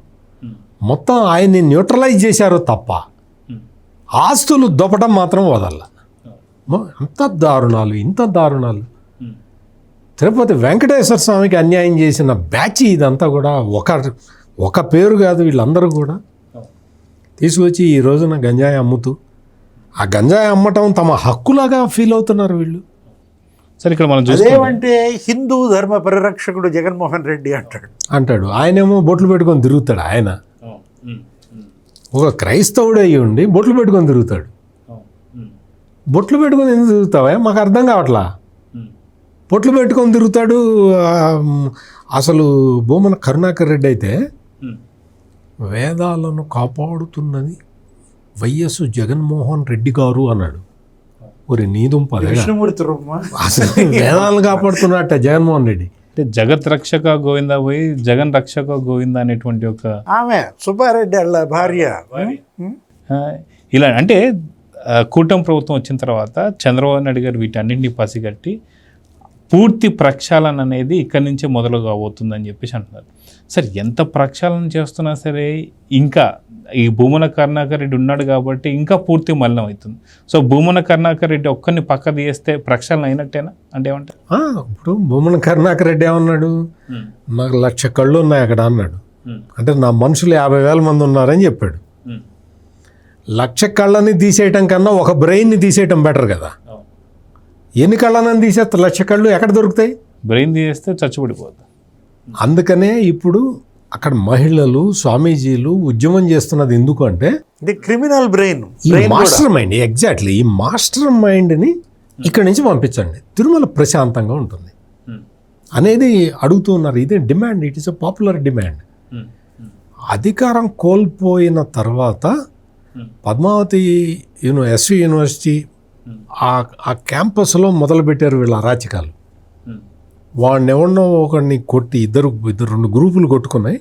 మొత్తం ఆయన్ని న్యూట్రలైజ్ చేశారు తప్ప ఆస్తులు దొప్పటం మాత్రం వదల. ఇంత దారుణాలు. తిరుపతి వెంకటేశ్వర స్వామికి అన్యాయం చేసిన బ్యాచ్ ఇదంతా కూడా ఒక పేరు కాదు, వీళ్ళందరూ కూడా తీసుకొచ్చి ఈ రోజున గంజాయి అమ్ముతూ ఆ గంజాయి అమ్మటం తమ హక్కులాగా ఫీల్ అవుతున్నారు వీళ్ళు. సరే, ఇక్కడ మనం అదేమంటే హిందూ ధర్మ పరిరక్షకుడు జగన్మోహన్ రెడ్డి అంటాడు. ఆయనేమో బొట్లు పెట్టుకొని తిరుగుతాడు. ఆయన ఒక క్రైస్తవుడు అయ్యి ఉండి బొట్లు పెట్టుకొని తిరుగుతాడు. బొట్లు పెట్టుకొని ఎందుకు తిరుగుతావా? మాకు అర్థం కావట్లా. బొట్లు పెట్టుకొని తిరుగుతాడు. అసలు భూమన కరుణాకర్ రెడ్డి అయితే వేదాలను కాపాడుతున్నది వైఎస్ జగన్మోహన్ రెడ్డి గారు అన్నాడు. ఒరి నీదుంప అసలు వేదాలను కాపాడుతున్నట్ట జగన్మోహన్ రెడ్డి. జగత్ రక్షక గోవింద పోయి జగన్ రక్షక గోవింద అనేటువంటి ఒక ఆమె సుబ్బారెడ్డి వాళ్ళ భార్య. ఇలా అంటే కూటమి ప్రభుత్వం వచ్చిన తర్వాత చంద్రబాబు నాయుడు గారు వీటన్నింటినీ పసిగట్టి పూర్తి ప్రక్షాళన అనేది ఇక్కడి నుంచే మొదలు కాబోతుందని చెప్పేసి అంటున్నారు. సరే, ఎంత ప్రక్షాళన చేస్తున్నా సరే ఇంకా ఈ భూమన కరుణాకర్ రెడ్డి ఉన్నాడు కాబట్టి ఇంకా పూర్తి మలినం అవుతుంది. సో భూమన కరుణాకర్ రెడ్డి ఒక్కరిని పక్క తీస్తే ప్రక్షాళన అయినట్టేనా అంటే ఏమంటారు? ఇప్పుడు భూమన కరుణాకర్ రెడ్డి ఏమన్నాడు? నాకు 1,00,000 కళ్ళు ఉన్నాయి అక్కడ అన్నాడు. అంటే నా మనుషులు 50,000 మంది ఉన్నారని చెప్పాడు. 1,00,000 కళ్ళని తీసేయటం కన్నా ఒక బ్రెయిన్ని తీసేయటం బెటర్ కదా. ఎన్ని కళ్ళని తీసేస్తే 1,00,000 కళ్ళు ఎక్కడ దొరుకుతాయి? బ్రెయిన్ తీసేస్తే చచ్చిపడిపోతుంది. అందుకనే ఇప్పుడు అక్కడ మహిళలు, స్వామీజీలు ఉద్యమం చేస్తున్నది ఎందుకు అంటే క్రిమినల్ బ్రెయిన్, ఈ మాస్టర్ మైండ్, ఎగ్జాక్ట్లీ ఈ మాస్టర్ మైండ్ని ఇక్కడి నుంచి పంపించండి, తిరుమల ప్రశాంతంగా ఉంటుంది అనేది అడుగుతూ ఉన్నారు. ఇదే demand. It is a popular demand. అధికారం కోల్పోయిన తర్వాత పద్మావతి ఎస్వి యూనివర్సిటీ ఆ క్యాంపస్లో మొదలుపెట్టారు వీళ్ళ అరాచకాలు. వాడిని ఎవరినో ఒకడిని కొట్టి ఇద్దరు 2 గ్రూపులు కొట్టుకున్నాయి,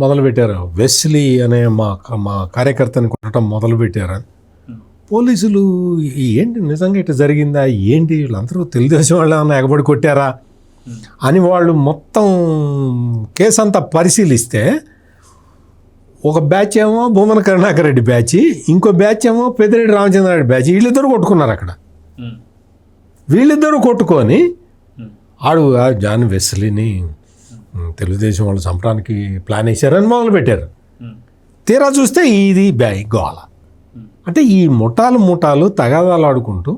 మొదలుపెట్టారు. వెస్లీ అనే మా కార్యకర్తని కొట్టడం మొదలుపెట్టారని పోలీసులు ఏంటి నిజంగా ఇట్లా జరిగిందా ఏంటి, వీళ్ళందరూ తెలుగుదేశం వాళ్ళు ఏమన్నా ఎగబడి కొట్టారా అని వాళ్ళు మొత్తం కేసు అంతా పరిశీలిస్తే ఒక బ్యాచ్ ఏమో భూమన కరుణాకర్ రెడ్డి బ్యాచ్, ఇంకో బ్యాచ్ ఏమో పెద్దిరెడ్డి రామచంద్రారెడ్డి బ్యాచ్. వీళ్ళిద్దరూ కొట్టుకున్నారు అక్కడ. వీళ్ళిద్దరూ కొట్టుకొని ఆడు జాన్ వెస్లీని తెలుగుదేశం వాళ్ళు చంపడానికి ప్లాన్ వేశారని మొదలుపెట్టారు. తీరా చూస్తే ఇది గోల. అంటే ఈ ముఠాలు తగాదాలు ఆడుకుంటూ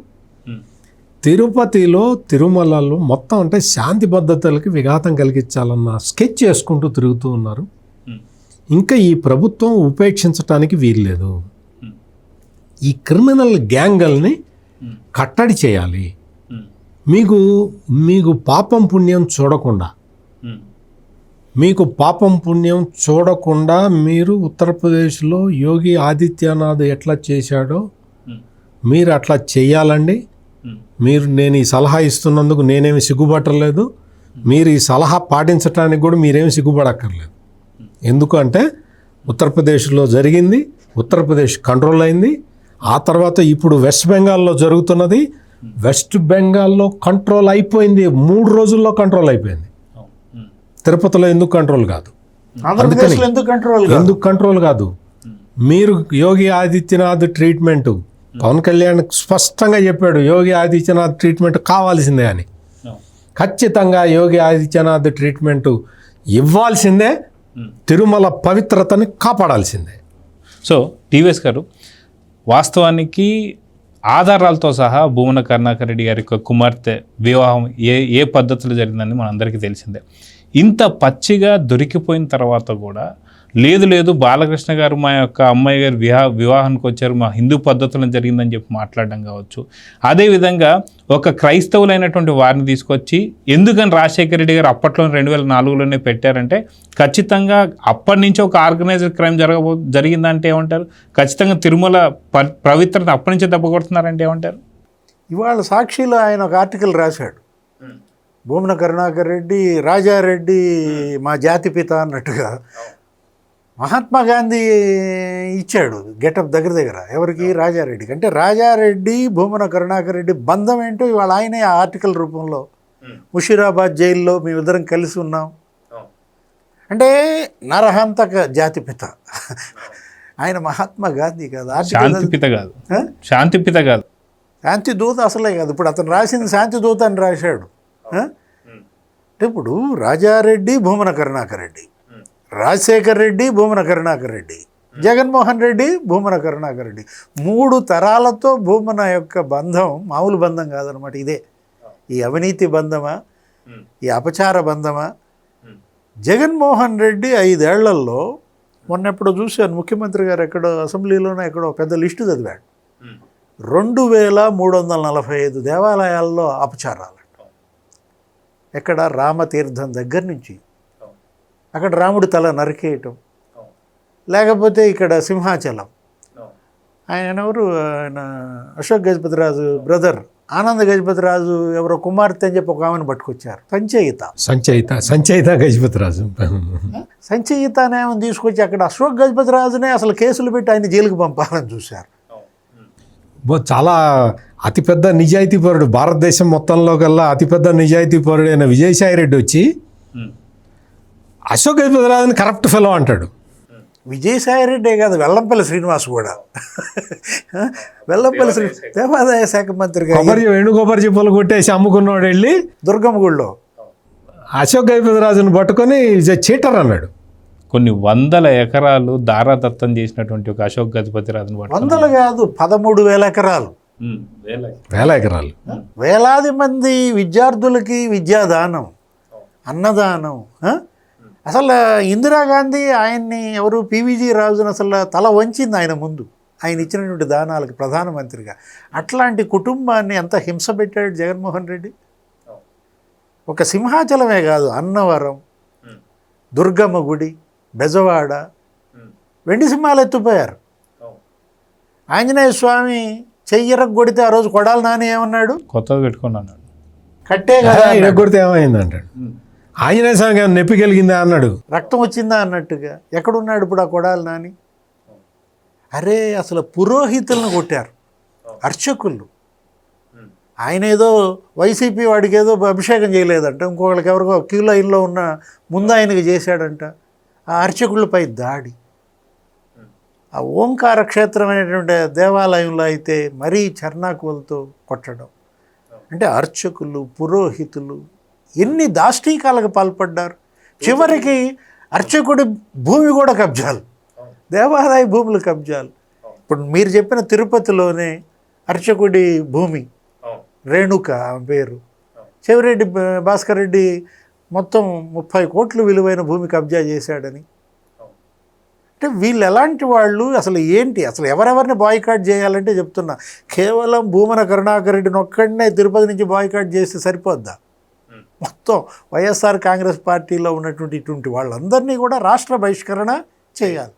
తిరుపతిలో, తిరుమలలో మొత్తం అంటే శాంతి భద్రతలకి విఘాతం కలిగించాలన్న స్కెచ్ చేసుకుంటూ తిరుగుతూ ఉన్నారు. ఇంకా ఈ ప్రభుత్వం ఉపేక్షించడానికి వీల్లేదు. ఈ క్రిమినల్ గ్యాంగుల్ని కట్టడి చేయాలి. మీకు పాపం పుణ్యం చూడకుండా మీరు ఉత్తరప్రదేశ్లో యోగి ఆదిత్యనాథ్ ఎట్లా చేశాడో మీరు అట్లా చేయాలండి. నేను ఈ సలహా ఇస్తున్నందుకు నేనేమి సిగ్గుపట్టలేదు. మీరు ఈ సలహా పాటించడానికి కూడా మీరేమి సిగ్గుపడక్కర్లేదు. ఎందుకంటే ఉత్తరప్రదేశ్లో జరిగింది, ఉత్తరప్రదేశ్ కంట్రోల్ అయింది. ఆ తర్వాత ఇప్పుడు వెస్ట్ బెంగాల్లో జరుగుతున్నది. వెస్ట్ బెంగాల్లో కంట్రోల్ అయిపోయింది, 3 రోజుల్లో కంట్రోల్ అయిపోయింది. తిరుపతిలో ఎందుకు కంట్రోల్ కాదు? ఎందుకు కంట్రోల్ కాదు? మీరు యోగి ఆదిత్యనాథ్ ట్రీట్మెంట్, పవన్ కళ్యాణ్ స్పష్టంగా చెప్పాడు యోగి ఆదిత్యనాథ్ ట్రీట్మెంట్ కావాల్సిందే అని. ఖచ్చితంగా యోగి ఆదిత్యనాథ్ ట్రీట్మెంట్ ఇవ్వాల్సిందే, తిరుమల పవిత్రతని కాపాడాల్సిందే. సో టీవీఎస్ గారు, వాస్తవానికి ఆధారాలతో సహా భూమన కరుణాకర్ రెడ్డి గారి యొక్క కుమార్తె వివాహం ఏ పద్ధతిలో జరిగిందని మనందరికీ తెలిసిందే. ఇంత పచ్చిగా దొరికిపోయిన తర్వాత కూడా లేదు లేదు బాలకృష్ణ గారు మా యొక్క అమ్మాయి గారి వివాహానికి వచ్చారు, మా హిందూ పద్ధతులను జరిగిందని చెప్పి మాట్లాడడం కావచ్చు. అదేవిధంగా ఒక క్రైస్తవులైనటువంటి వారిని తీసుకొచ్చి ఎందుకని రాజశేఖర రెడ్డి గారు అప్పట్లో 2004లోనే పెట్టారంటే ఖచ్చితంగా అప్పటి నుంచి ఒక ఆర్గనైజ్డ్ క్రైమ్ జరిగిందంటే ఏమంటారు? ఖచ్చితంగా తిరుమల పవిత్రత అప్పటి నుంచే దెబ్బ కొడుతున్నారంటే ఏమంటారు? ఇవాళ సాక్షిలో ఆయన ఒక ఆర్టికల్ రాశాడు, భూమన కరుణాకర్ రెడ్డి రాజారెడ్డి మా జాతిపిత అన్నట్టుగా. మహాత్మా గాంధీ ఇచ్చాడు గెటప్ దగ్గర ఎవరికి? రాజారెడ్డికి. అంటే రాజారెడ్డి భూమన కరుణాకర్ రెడ్డి బంధం ఏంటో ఇవాళ ఆయనే ఆ ఆర్టికల్ రూపంలో, ముషీరాబాద్ జైల్లో మేమిద్దరం కలిసి ఉన్నాం అంటే నరహంతక జాతిపిత ఆయన మహాత్మా గాంధీ కాదు, శాంతిపిత కాదు, శాంతిపిత కాదు, శాంతి దూత అసలే కాదు. ఇప్పుడు అతను రాసింది శాంతి దూత అని రాశాడు. అంటే ఇప్పుడు రాజారెడ్డి భూమన కరుణాకర్ రెడ్డి, రాజశేఖర్ రెడ్డి భూమన కరుణాకర్ రెడ్డి, జగన్మోహన్ రెడ్డి భూమన కరుణాకర్ రెడ్డి, 3 తరాలతో భూమన యొక్క బంధం మామూలు బంధం కాదనమాట. ఇదే ఈ అవినీతి బంధమా, ఈ అపచార బంధమా? జగన్మోహన్ రెడ్డి 5 ఏళ్లలో మొన్నెప్పుడు చూశాను, ముఖ్యమంత్రి గారు ఎక్కడో అసెంబ్లీలోనే ఎక్కడో పెద్ద లిస్టు చదివాడు, 2345 దేవాలయాల్లో అపచారాలు. ఎక్కడ? రామతీర్థం దగ్గర నుంచి అక్కడ రాముడి తల నరికేయటం, లేకపోతే ఇక్కడ సింహాచలం ఆయన ఎవరు, ఆయన అశోక్ గజపతిరాజు బ్రదర్ ఆనంద్ గజపతిరాజు ఎవరో కుమార్తె అని చెప్పి ఒక ఆమెను పట్టుకొచ్చారు, సంచయిత గజపతిరాజు. సంచయిత నేమని తీసుకొచ్చి అక్కడ అశోక్ గజపతిరాజునే అసలు కేసులు పెట్టి ఆయన జైలుకి పంపాలని చూశారు. చాలా అతిపెద్ద నిజాయితీపరుడు, భారతదేశం మొత్తంలో కల్లా అతిపెద్ద నిజాయితీపరుడు అయిన విజయసాయి రెడ్డి వచ్చి అశోక్ గజపతిరాజుని కరప్ట్ ఫెలో అంటాడు. విజయసాయి రెడ్డే కాదు, వెల్లంపల్లి శ్రీనివాస్ కూడా. వెల్లంపల్లి దేవాదాయ శాఖ మంత్రిగా వేణుగోపాల్ చెప్పులు కొట్టేసి అమ్ముకున్నవాడు వెళ్ళి దుర్గమ్మ గుడిలో అశోక్ గజపతిరాజుని పట్టుకొని చీటర్ అన్నాడు. కొన్ని 100 ఎకరాలు దారాదత్తం చేసినటువంటి ఒక అశోక్ గజపతిరాజుని 100 కాదు 13,000 ఎకరాలు, 1000 ఎకరాలు, వేలాది మంది విద్యార్థులకి విద్యాదానం, అన్నదానం. అసలు ఇందిరాగాంధీ ఆయన్ని ఎవరు పివిజి రాజును అసలు తల వంచింది ఆయన ముందు, ఆయన ఇచ్చినటువంటి దానాలకు ప్రధానమంత్రిగా. అట్లాంటి కుటుంబాన్ని ఎంత హింస పెట్టాడు జగన్మోహన్ రెడ్డి. ఒక సింహాచలమే కాదు, అన్నవరం, దుర్గమ్మ గుడి, బెజవాడ, వెండి సింహాలు ఎత్తుపోయారు. ఆంజనేయ స్వామి చెయ్యరకు కొడితే ఆ రోజు కొడాలి నాని ఏమన్నాడు? కొత్తది పెట్టుకున్నాను, కట్టే కొడితే ఏమైంది అంటాడు. ఆంజనేయ స్వామి నొప్పి కలిగిందా అన్నాడు, రక్తం వచ్చిందా అన్నట్టుగా. ఎక్కడున్నాడు ఇప్పుడు ఆ కొడాలి నాని? అరే అసలు పురోహితులను కొట్టారు, అర్చకులు. ఆయన ఏదో వైసీపీ వాడికి ఏదో అభిషేకం చేయలేదంట, ఇంకొకరికి ఎవరికో క్యూ లైన్లో ఉన్న ముందు ఆయనకి చేశాడంట. ఆ అర్చకులపై దాడి. ఆ ఓంకార క్షేత్రం అనేటువంటి దేవాలయంలో అయితే మరీ చర్నాకులతో కొట్టడం. అంటే అర్చకులు, పురోహితులు ఎన్ని దాష్టీకాలకు పాల్పడ్డారు. చివరికి అర్చకుడి భూమి కూడా కబ్జాలు, దేవాలయ భూములు కబ్జాలు. ఇప్పుడు మీరు చెప్పిన తిరుపతిలోనే అర్చకుడి భూమి, రేణుక పేరు, చెవిరెడ్డి భాస్కర్ రెడ్డి మొత్తం 30 కోట్లు విలువైన భూమి కబ్జా చేశాడని. అంటే వీళ్ళు ఎలాంటి వాళ్ళు, అసలు ఏంటి, అసలు ఎవరెవరిని బాయ్కాట్ చేయాలంటే చెప్తున్నా, కేవలం భూమన కరుణాకర్ రెడ్డిని ఒక్కడనే తిరుపతి నుంచి బాయ్కాట్ చేస్తే సరిపోద్దా? మొత్తం వైఎస్ఆర్ కాంగ్రెస్ పార్టీలో ఉన్నటువంటి ఇటువంటి వాళ్ళందరినీ కూడా రాష్ట్ర బహిష్కరణ చేయాలి.